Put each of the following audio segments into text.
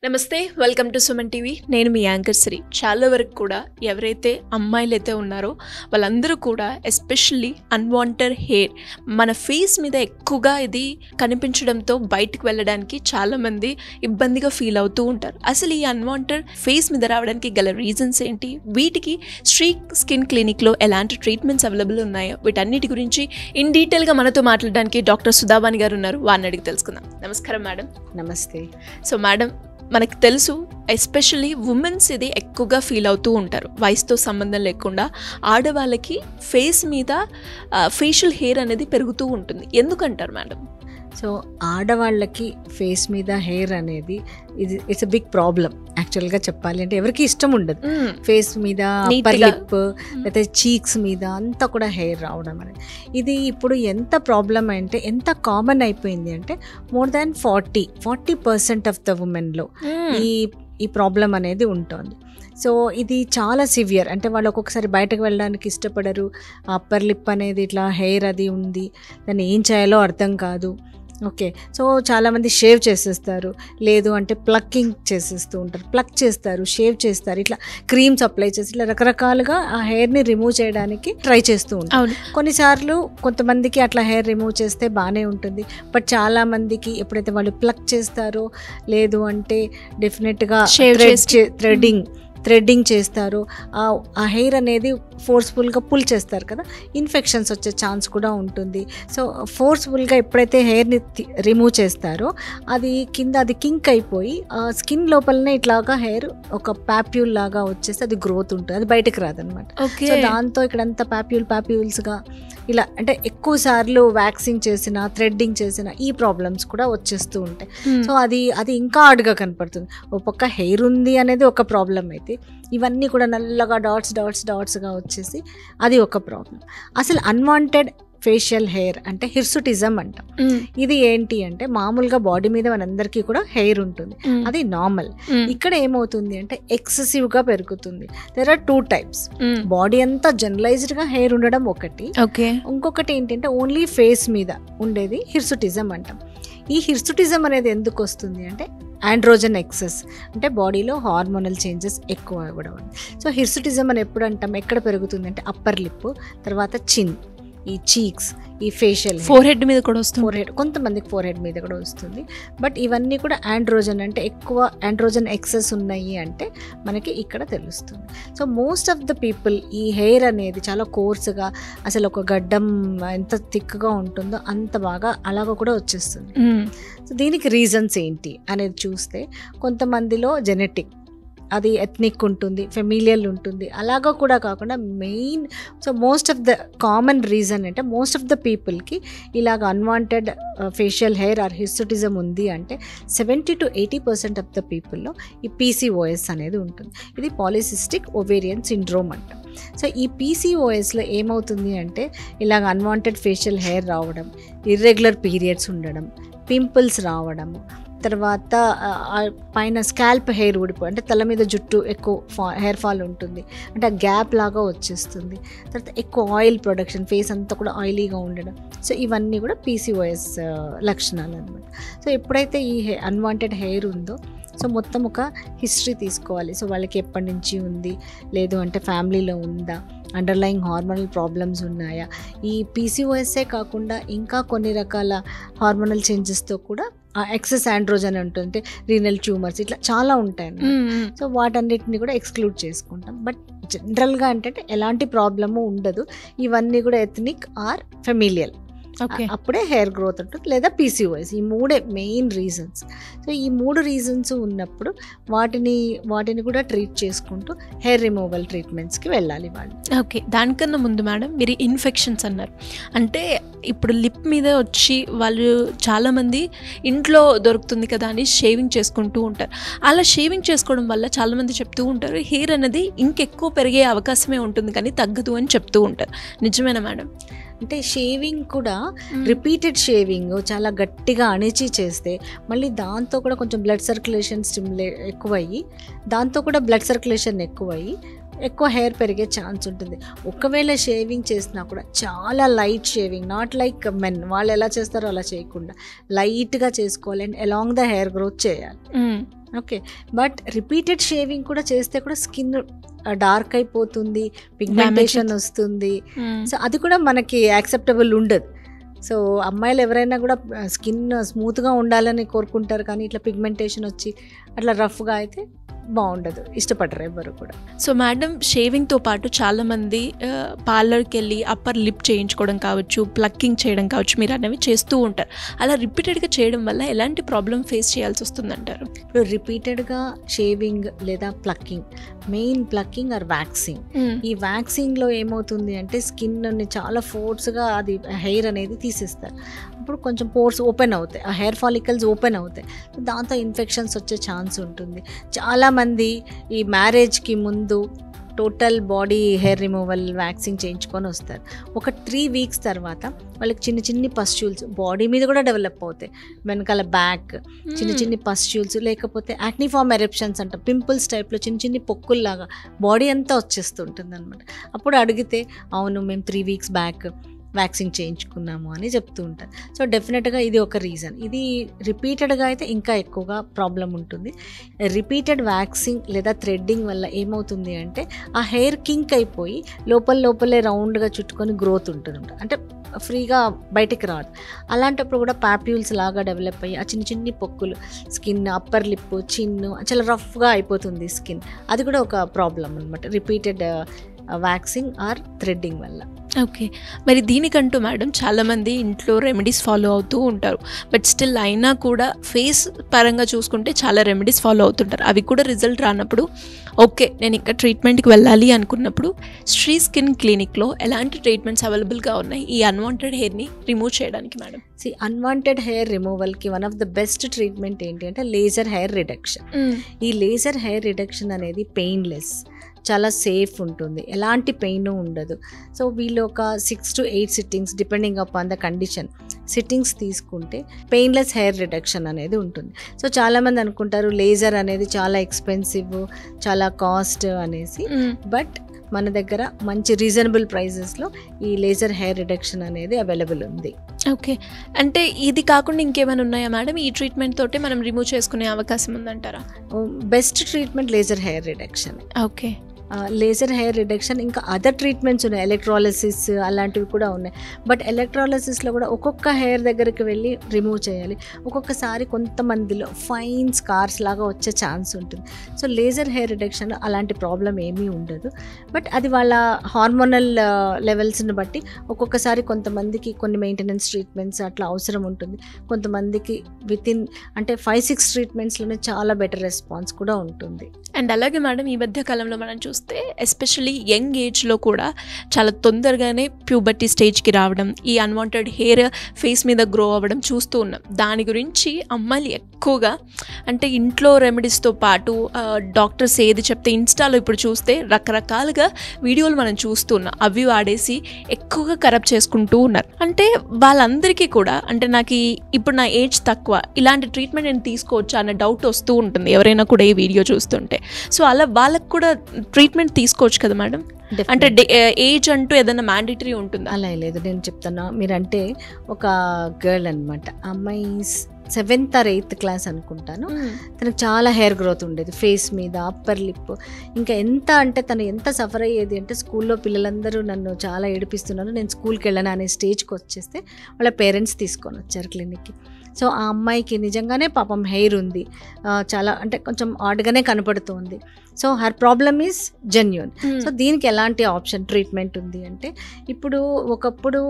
నమస్తే, welcome to Suman TV. నేను మీ anchor Shri. చాలా వరకు కూడా ఎవరైతే అమ్మాయిలు అయితే ఉన్నారో వాళ్ళందరూ కూడా ఎస్పెషల్లీ అన్వాంటెడ్ హెయిర్ మన ఫేస్ మీద ఎక్కువగా ఇది కనిపించడంతో బయటకు వెళ్ళడానికి చాలామంది ఇబ్బందిగా ఫీల్ అవుతూ ఉంటారు. అసలు ఈ అన్వాంటెడ్ ఫేస్ మీద రావడానికి గల రీజన్స్ ఏంటి, వీటికి శ్రీ స్కిన్ క్లినిక్లో ఎలాంటి ట్రీట్మెంట్స్ అవైలబుల్ ఉన్నాయో వీటన్నిటి గురించి ఇన్ డీటెయిల్గా మనతో మాట్లాడడానికి డాక్టర్ సుధాబాని గారు ఉన్నారు. వారిని అడిగి తెలుసుకుందాం. నమస్కారం మేడం. నమస్తే. సో మేడం, మనకు తెలుసు ఎస్పెషల్లీ ఉమెన్స్ ఇది ఎక్కువగా ఫీల్ అవుతూ ఉంటారు. వయసుతో సంబంధం లేకుండా ఆడవాళ్ళకి ఫేస్ మీద ఫేషియల్ హెయిర్ అనేది పెరుగుతూ ఉంటుంది. ఎందుకంటారు మేడం? సో ఆడవాళ్ళకి ఫేస్ మీద హెయిర్ అనేది ఇట్స్ అ బిగ్ ప్రాబ్లం. యాక్చువల్గా చెప్పాలి అంటే ఎవరికి ఇష్టం ఉండదు ఫేస్ మీద, అప్పర్ లిప్ లేకపోతే చీక్స్ మీద అంతా కూడా హెయిర్ రావడం అనేది. ఇది ఇప్పుడు ఎంత ప్రాబ్లం అంటే ఎంత కామన్ అయిపోయింది అంటే మోర్ దాన్ 40% ఆఫ్ ద ఉమెన్లో ఈ ప్రాబ్లం అనేది ఉంటుంది. సో ఇది చాలా సివియర్. అంటే వాళ్ళు ఒక్కొక్కసారి బయటకు వెళ్ళడానికి ఇష్టపడరు. అప్పర్ లిప్ అనేది ఇట్లా హెయిర్ అది ఉంది, దాన్ని ఏం చేయాలో అర్థం కాదు. ఓకే, సో చాలామంది షేవ్ చేసేస్తారు, లేదు అంటే ప్లక్కింగ్ చేసేస్తూ ఉంటారు. ప్లక్ చేస్తారు, షేవ్ చేస్తారు, ఇట్లా క్రీమ్స్ అప్లై చేసి ఇట్లా రకరకాలుగా ఆ హెయిర్ని రిమూవ్ చేయడానికి ట్రై చేస్తూ ఉంటారు. కొన్నిసార్లు కొంతమందికి అట్లా హెయిర్ రిమూవ్ చేస్తే బాగానే ఉంటుంది. బట్ చాలామందికి ఎప్పుడైతే వాళ్ళు ప్లక్ చేస్తారో, లేదు అంటే డెఫినెట్గా థ్రెడ్డింగ్ చేస్తారు, ఆ హెయిర్ అనేది ఫోర్స్ఫుల్గా పుల్ చేస్తారు కదా, ఇన్ఫెక్షన్స్ వచ్చే ఛాన్స్ కూడా ఉంటుంది. సో ఫోర్స్ఫుల్గా ఎప్పుడైతే హెయిర్ని రిమూవ్ చేస్తారో అది కింద అది కింక్ అయిపోయి ఆ స్కిన్ లోపలనే ఇట్లాగా హెయిర్ ఒక ప్యాప్యూల్ లాగా వచ్చేసి అది గ్రోత్ ఉంటుంది, అది బయటకు రాదనమాట. సో దాంతో ఇక్కడంతా ప్యాప్యూల్స్గా ఇలా అంటే ఎక్కువ సార్లు వ్యాక్సింగ్ చేసిన, థ్రెడ్డింగ్ చేసిన ఈ ప్రాబ్లమ్స్ కూడా వచ్చేస్తూ ఉంటాయి. సో అది ఇంకా హార్డ్గా కనపడుతుంది. ఒక పక్క హెయిర్ ఉంది అనేది ఒక ప్రాబ్లం అయితే ఇవన్నీ కూడా నల్లగా డాట్స్గా వచ్చేసి అది ఒక ప్రాబ్లం. అసలు అన్వాంటెడ్ ఫేషియల్ హెయిర్ అంటే హిర్సుటిజం అంటాం. ఇది ఏంటి అంటే మామూలుగా బాడీ మీద మనందరికీ కూడా హెయిర్ ఉంటుంది, అది నార్మల్. ఇక్కడ ఏమవుతుంది అంటే ఎక్సెసివ్గా పెరుగుతుంది. There are 2 types. బాడీ అంతా జనరలైజ్డ్గా హెయిర్ ఉండడం ఒకటి, ఇంకొకటి ఏంటంటే ఓన్లీ ఫేస్ మీద ఉండేది హిర్సుటిజం అంటాం. ఈ హిర్సుటిజం అనేది ఎందుకు వస్తుంది అంటే ఆండ్రోజన్ ఎక్సెస్, అంటే బాడీలో హార్మోనల్ చేంజెస్ ఎక్కువ అవ్వడం. సో హిర్సుటిజం అని ఎప్పుడు అంటాం, ఎక్కడ పెరుగుతుంది అంటే అప్పర్ లిప్, తర్వాత చిన్, ఈ చీక్స్, ఈ ఫేషియల్ ఫోర్ హెడ్ మీద కూడా వస్తుంది. కొంతమందికి ఫోర్ హెడ్ మీద కూడా వస్తుంది. బట్ ఇవన్నీ కూడా ఆండ్రోజన్ అంటే ఎక్కువ ఆండ్రోజన్ ఎక్సెస్ ఉన్నాయి అంటే మనకి ఇక్కడ తెలుస్తుంది. So most of the people ఈ హెయిర్ అనేది చాలా కోర్సుగా, అసలు ఒక గడ్డం ఎంత థిక్గా ఉంటుందో అంత బాగా అలాగ కూడా వచ్చేస్తుంది. సో దీనికి రీజన్స్ ఏంటి అనేది చూస్తే కొంతమందిలో జెనెటిక్, అది ఎథ్నిక్ ఉంటుంది, ఫెమిలియల్ ఉంటుంది, అలాగా కూడా కాకుండా main. So most of the common reason అంటే మోస్ట్ ఆఫ్ ద పీపుల్కి ఇలాగ unwanted facial hair or hirsutism ఉంది అంటే 70 to 80% ఆఫ్ ద పీపుల్లో ఈ PCOS అనేది ఉంటుంది. ఇది పాలిసిస్టిక్ ఓవేరియన్ సిండ్రోమ్ అంటాం. సో ఈ PCOSలో ఏమవుతుంది అంటే ఇలాగ అన్వాంటెడ్ ఫేషియల్ హెయిర్ రావడం, ఇర్రెగ్యులర్ పీరియడ్స్ ఉండడం, పింపుల్స్ రావడము, తర్వాత పైన స్కాల్ప్ హెయిర్ ఊడిపోయి అంటే తల మీద జుట్టు ఎక్కువ హెయిర్ ఫాల్ ఉంటుంది, అంటే ఆ గ్యాప్ లాగా వచ్చేస్తుంది. తర్వాత ఎక్కువ ఆయిల్ ప్రొడక్షన్, ఫేస్ అంతా కూడా ఆయిలీగా ఉండడం. సో ఇవన్నీ కూడా PCOS లక్షణాలు అనమాట. సో ఎప్పుడైతే ఈ అన్వాంటెడ్ హెయిర్ ఉందో సో మొత్తం ఒక హిస్టరీ తీసుకోవాలి. సో వాళ్ళకి ఎప్పటి నుంచి ఉంది, లేదు అంటే ఫ్యామిలీలో ఉందా, అండర్లయింగ్ హార్మోనల్ ప్రాబ్లమ్స్ ఉన్నాయా, ఈ PCOSఏ కాకుండా ఇంకా కొన్ని రకాల హార్మోనల్ చేంజెస్తో కూడా ఎక్సెస్ ఆండ్రోజన్ ఉంటుంది, రీనల్ ట్యూమర్స్, ఇట్లా చాలా ఉంటాయి. సో వాటన్నిటిని కూడా ఎక్స్క్లూడ్ చేసుకుంటాం. బట్ జనరల్గా అంటే ఎలాంటి ప్రాబ్లము ఉండదు. ఇవన్నీ కూడా ఎథ్నిక్ ఆర్ ఫెమిలియల్, అప్పుడే హెయిర్ గ్రోత్ ఉంటుంది, లేదా PCOS. ఈ 3 మెయిన్ రీజన్స్. సో ఈ 3 రీజన్స్ ఉన్నప్పుడు వాటిని కూడా ట్రీట్ చేసుకుంటూ హెయిర్ రిమూవల్ ట్రీట్మెంట్స్కి వెళ్ళాలి వాళ్ళు. ఓకే, దానికన్నా ముందు మేడం మీరు ఇన్ఫెక్షన్స్ అన్నారు. అంటే ఇప్పుడు లిప్ మీద వచ్చి వాళ్ళు చాలామంది ఇంట్లో దొరుకుతుంది కదా అని షేవింగ్ చేసుకుంటూ ఉంటారు. అలా షేవింగ్ చేసుకోవడం వల్ల చాలామంది చెప్తూ ఉంటారు హెయిర్ అనేది ఇంకెక్కువ పెరిగే అవకాశమే ఉంటుంది కానీ తగ్గదు అని చెప్తూ ఉంటారు. నిజమేనా మేడం? అంటే షేవింగ్ కూడా రిపీటెడ్ షేవింగ్ చాలా గట్టిగా అణిచి చేస్తే మళ్ళీ దాంతో కూడా కొంచెం బ్లడ్ సర్క్యులేషన్ ఎక్కువయ్యి, దాంతో కూడా బ్లడ్ సర్క్యులేషన్ ఎక్కువయ్యి ఎక్కువ హెయిర్ పెరిగే ఛాన్స్ ఉంటుంది. ఒకవేళ షేవింగ్ చేసినా కూడా చాలా light shaving, not like men వాళ్ళు ఎలా చేస్తారో అలా చేయకుండా లైట్గా చేసుకోవాలి and along the hair growth చేయాలి. ఓకే. బట్ రిపీటెడ్ షేవింగ్ కూడా చేస్తే కూడా స్కిన్ డార్క్ అయిపోతుంది, పిగ్మెంటేషన్ వస్తుంది. సో అది కూడా మనకి యాక్సెప్టబుల్ ఉండదు. సో అమ్మాయిలు ఎవరైనా కూడా స్కిన్ స్మూత్గా ఉండాలని కోరుకుంటారు, కానీ ఇట్లా పిగ్మెంటేషన్ వచ్చి అట్లా రఫ్గా అయితే బాగుండదు, ఇష్టపడరు ఎవరు కూడా. సో మేడం, షేవింగ్తో పాటు చాలామంది పార్లర్కి వెళ్ళి అప్పర్ లిప్ చేయించుకోవడం కావచ్చు, ప్లక్కింగ్ చేయడం కావచ్చు, మీరు అనేవి చేస్తూ ఉంటారు. అలా రిపీటెడ్గా చేయడం వల్ల ఎలాంటి ప్రాబ్లం ఫేస్ చేయాల్సి వస్తుందంటారు? ఇప్పుడు రిపీటెడ్గా షేవింగ్ లేదా plucking, main plucking or waxing. ఈ వ్యాక్సింగ్లో ఏమవుతుంది అంటే స్కిన్ని చాలా ఫోర్స్గా అది హెయిర్ అనేది తీసేస్తారు. అప్పుడు కొంచెం పోర్స్ ఓపెన్ అవుతాయి, ఆ హెయిర్ ఫాలికల్స్ ఓపెన్ అవుతాయి, దాంతో ఇన్ఫెక్షన్స్ వచ్చే ఛాన్స్ ఉంటుంది. చాలామంది ఈ మ్యారేజ్కి ముందు total body hair removal waxing చేయించుకొని వస్తారు. ఒక 3 weeks తర్వాత వాళ్ళకి చిన్న చిన్ని పస్ట్యూల్స్ బాడీ మీద కూడా డెవలప్ అవుతాయి, వెనకాల బ్యాక్ చిన్న చిన్ని పస్ట్యూల్స్, లేకపోతే యాక్నిఫార్మ్ ఎరప్షన్స్ అంట, పింపుల్స్ టైప్లో చిన్న చిన్ని పొక్కుల్లాగా బాడీ అంతా వచ్చేస్తుంటుంది అనమాట. అప్పుడు అడిగితే అవును మేము 3 weeks బ్యాక్ వ్యాక్సింగ్ చేయించుకున్నాము అని చెప్తూ ఉంటారు. సో డెఫినెట్గా ఇది ఒక రీజన్. ఇది రిపీటెడ్గా అయితే ఇంకా ఎక్కువగా ప్రాబ్లం ఉంటుంది. రిపీటెడ్ వ్యాక్సింగ్ లేదా థ్రెడ్డింగ్ వల్ల ఏమవుతుంది అంటే ఆ హెయిర్ కింక్ అయిపోయి లోపలే రౌండ్గా చుట్టుకొని గ్రోత్ ఉంటుంది, అంటే ఫ్రీగా బయటికి రాదు. అలాంటప్పుడు కూడా పాప్యూల్స్ లాగా డెవలప్ అయ్యి ఆ చిన్న చిన్ని పొక్కులు, స్కిన్ అప్పర్ లిప్, చిన్ను చాలా రఫ్గా అయిపోతుంది స్కిన్. అది కూడా ఒక ప్రాబ్లం అనమాట రిపీటెడ్ వ్యాక్సింగ్ ఆర్ థ్రెడ్డింగ్ వల్ల. ఓకే. మరి దీనికంటూ మేడం చాలామంది ఇంట్లో రెమెడీస్ ఫాలో అవుతూ ఉంటారు, బట్ స్టిల్ అయినా కూడా ఫేస్ పరంగా చూసుకుంటే చాలా రెమెడీస్ ఫాలో అవుతుంటారు. అవి కూడా రిజల్ట్ రానప్పుడు ఓకే నేను ఇంకా ట్రీట్మెంట్కి వెళ్ళాలి అనుకున్నప్పుడు శ్రీ స్కిన్ క్లినిక్లో ఎలాంటి ట్రీట్మెంట్స్ అవైలబుల్గా ఉన్నాయి ఈ అన్వాంటెడ్ హెయిర్ని రిమూవ్ చేయడానికి మేడం? అన్వాంటెడ్ హెయిర్ రిమూవల్కి one of the best treatment ఏంటి అంటే లేజర్ హెయిర్ రిడక్షన్. ఈ లేజర్ హెయిర్ రిడక్షన్ అనేది పెయిన్లెస్, చాలా సేఫ్ ఉంటుంది, ఎలాంటి పెయిన్ ఉండదు. సో వీళ్ళు ఒక 6 to 8 sittings depending upon the condition sittings తీసుకుంటే పెయిన్లెస్ హెయిర్ రిడక్షన్ అనేది ఉంటుంది. సో చాలామంది అనుకుంటారు లేజర్ అనేది చాలా ఎక్స్పెన్సివ్, చాలా కాస్ట్ అనేసి, బట్ మన దగ్గర మంచి రీజనబుల్ ప్రైజెస్లో ఈ లేజర్ హెయిర్ రిడక్షన్ అనేది అవైలబుల్ ఉంది. ఓకే. అంటే ఇది కాకుండా ఇంకేమైనా ఉన్నాయా మేడం? ఈ ట్రీట్మెంట్ తోటే మనం రిమూవ్ చేసుకునే అవకాశం ఉందంటారా? Best treatment laser hair reduction. Okay. Laser hair reduction ఇంకా అదర్ ట్రీట్మెంట్స్ ఉన్నాయి, ఎలక్ట్రాలసిస్ అలాంటివి కూడా ఉన్నాయి. బట్ ఎలక్ట్రాలసిస్లో కూడా ఒక్కొక్క హెయిర్ దగ్గరికి వెళ్ళి రిమూవ్ చేయాలి. ఒక్కొక్కసారి కొంతమందిలో ఫైన్ స్కార్స్ లాగా వచ్చే ఛాన్స్ ఉంటుంది. సో లేజర్ హెయిర్ రిడక్షన్ అలాంటి ప్రాబ్లం ఏమీ ఉండదు, బట్ అది వాళ్ళ హార్మోనల్ లెవెల్స్ని బట్టి ఒక్కొక్కసారి కొంతమందికి కొన్ని మెయింటెనెన్స్ ట్రీట్మెంట్స్ అట్లా అవసరం ఉంటుంది, కొంతమందికి వితిన్ అంటే 5-6 ట్రీట్మెంట్స్లోనే చాలా బెటర్ రెస్పాన్స్ కూడా ఉంటుంది. అండ్ అలాగే మేడం ఈ మధ్య కాలంలో మనం చూస్తే ఎస్పెషల్లీ యంగ్ ఏజ్లో కూడా చాలా తొందరగానే ప్యూబర్టీ స్టేజ్కి రావడం, ఈ అన్వాంటెడ్ హెయిర్ ఫేస్ మీద గ్రో అవ్వడం చూస్తూ ఉన్నాం. దాని గురించి అమ్మాయిలు ఎక్కువగా అంటే ఇంట్లో రెమెడీస్తో పాటు డాక్టర్స్ ఏది చెప్తే ఇన్స్టాలో ఇప్పుడు చూస్తే రకరకాలుగా వీడియోలు మనం చూస్తున్నాం, అవి వాడేసి ఎక్కువగా కరప్ట్ చేసుకుంటూ ఉన్నారు. అంటే వాళ్ళందరికీ కూడా అంటే నాకు ఇప్పుడు నా ఏజ్ తక్కువ, ఇలాంటి ట్రీట్మెంట్ నేను తీసుకోవచ్చా అన్న డౌట్ వస్తూ ఉంటుంది ఎవరైనా కూడా ఈ వీడియో చూస్తుంటే. సో అలా వాళ్ళకు కూడా ట్రీట్మెంట్ తీసుకోవచ్చు కదా మేడం? అంటే ఏజ్ అంటూ ఏదైనా మ్యాండేటరీ ఉంటుందా? అలా లేదు, నేను చెప్తాను. మీరంటే ఒక గర్ల్ అనమాట, అమ్మాయి 7th or 8th క్లాస్ అనుకుంటాను, తనకు చాలా హెయిర్ గ్రోత్ ఉండేది ఫేస్ మీద, అప్పర్ లిప్. ఇంకా ఎంత అంటే తను ఎంత సఫర్ అయ్యేది అంటే స్కూల్లో పిల్లలందరూ నన్ను చాలా ఏడిపిస్తున్నారు, నేను స్కూల్కి వెళ్ళను అనే స్టేజ్కి వచ్చేస్తే వాళ్ళ పేరెంట్స్ తీసుకొని వచ్చారు క్లినిక్కి. సో ఆ అమ్మాయికి నిజంగానే పాపం హెయిర్ ఉంది, చాలా అంటే కొంచెం ఆడ్గానే కనపడుతుంది. So her problem is genuine. So దీనికి ఎలాంటి ఆప్షన్ ట్రీట్మెంట్ ఉంది అంటే ఇప్పుడు ఒకప్పుడు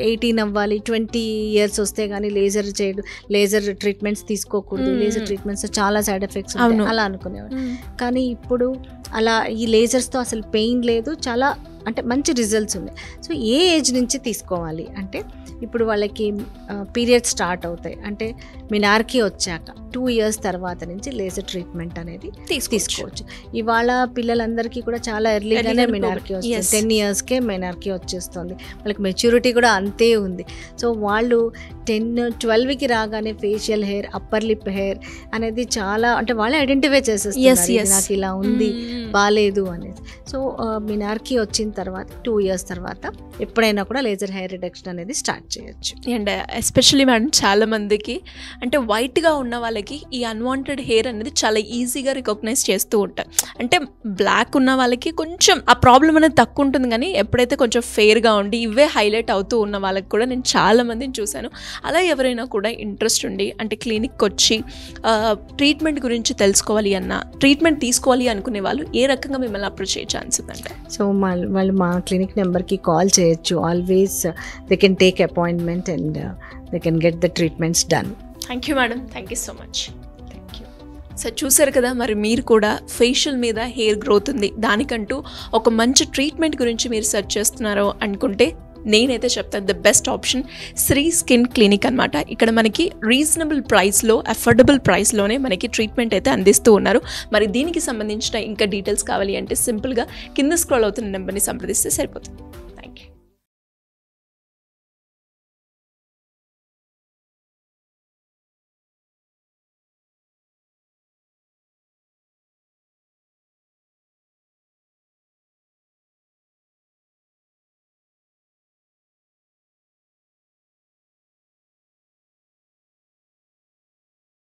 18 అవ్వాలి, 20 years వస్తే కానీ లేజర్ ట్రీట్మెంట్స్ తీసుకోకూడదు, లేజర్ ట్రీట్మెంట్స్ చాలా సైడ్ ఎఫెక్ట్స్ అలా అనుకునేవారు. కానీ ఇప్పుడు అలా ఈ లేజర్స్తో అసలు పెయిన్ లేదు, చాలా అంటే మంచి రిజల్ట్స్ ఉన్నాయి. సో ఏ ఏజ్ నుంచి తీసుకోవాలి అంటే ఇప్పుడు వాళ్ళకి పీరియడ్స్ స్టార్ట్ అవుతాయి అంటే మినార్కీ వచ్చాక 2 years తర్వాత నుంచి లేజర్ ట్రీట్మెంట్ అనేది తీసుకోవచ్చు. ఇవాళ పిల్లలందరికీ కూడా చాలా ఎర్లీగానే మినార్కీ వస్తుంది, 10 yearsకే మినార్కీ వచ్చేస్తుంది, వాళ్ళకి మెచ్యూరిటీ కూడా అంతే ఉంది. సో వాళ్ళు 10-12కి రాగానే facial hair, upper lip hair అనేది చాలా అంటే వాళ్ళే ఐడెంటిఫై చేసేస్తున్నారు, నాకు ఇలా ఉంది బాగాలేదు అనేది. సో మినార్కి వచ్చిన తర్వాత 2 years తర్వాత ఎప్పుడైనా కూడా లేజర్ హెయిర్ రిడక్షన్ అనేది స్టార్ట్ చేయొచ్చు. అండ్ ఎస్పెషల్లీ మేడం చాలా మందికి అంటే వైట్గా ఉన్న వాళ్ళకి ఈ అన్వాంటెడ్ హెయిర్ అనేది చాలా ఈజీగా రికగ్నైజ్ చేస్తూ ఉంటారు. అంటే బ్లాక్ ఉన్న వాళ్ళకి కొంచెం ఆ ప్రాబ్లం అనేది తక్కువ ఉంటుంది, కానీ ఎప్పుడైతే కొంచెం ఫెయిర్గా ఉండి ఇవే హైలైట్ అవుతూ ఉన్న వాళ్ళకి కూడా నేను చాలా మందిని చూశాను. అలా ఎవరైనా కూడా ఇంట్రెస్ట్ ఉండి అంటే క్లినిక్కి వచ్చి ట్రీట్మెంట్ గురించి తెలుసుకోవాలి అన్న, ట్రీట్మెంట్ తీసుకోవాలి అనుకునే వాళ్ళు ఏ రకంగా మిమ్మల్ని అప్రోచ్ చేయ ఛాన్స్ ఉందంటే? సో వాళ్ళు మా క్లినిక్ నెంబర్కి కాల్ చేయొచ్చు. Always they can take appointment and they can get the treatments done. Thank you madam, thank you so much. So చూసారు కదా, మరి మీరు కూడా ఫేషియల్ మీద హెయిర్ గ్రోత్ ఉంది, దానికంటూ ఒక మంచి ట్రీట్మెంట్ గురించి మీరు సెర్చ్ చేస్తున్నారో అనుకుంటే నేనైతే చెప్తాను the best option Sri skin clinic అనమాట. ఇక్కడ మనకి రీజనబుల్ ప్రైస్లో, అఫోర్డబుల్ ప్రైస్లోనే మనకి ట్రీట్మెంట్ అయితే అందిస్తూ ఉన్నారు. మరి దీనికి సంబంధించిన ఇంకా డీటెయిల్స్ కావాలి అంటే సింపుల్గా కింద స్క్రోల్ అవుతున్న నెంబర్ని సంప్రదిస్తే సరిపోతుంది.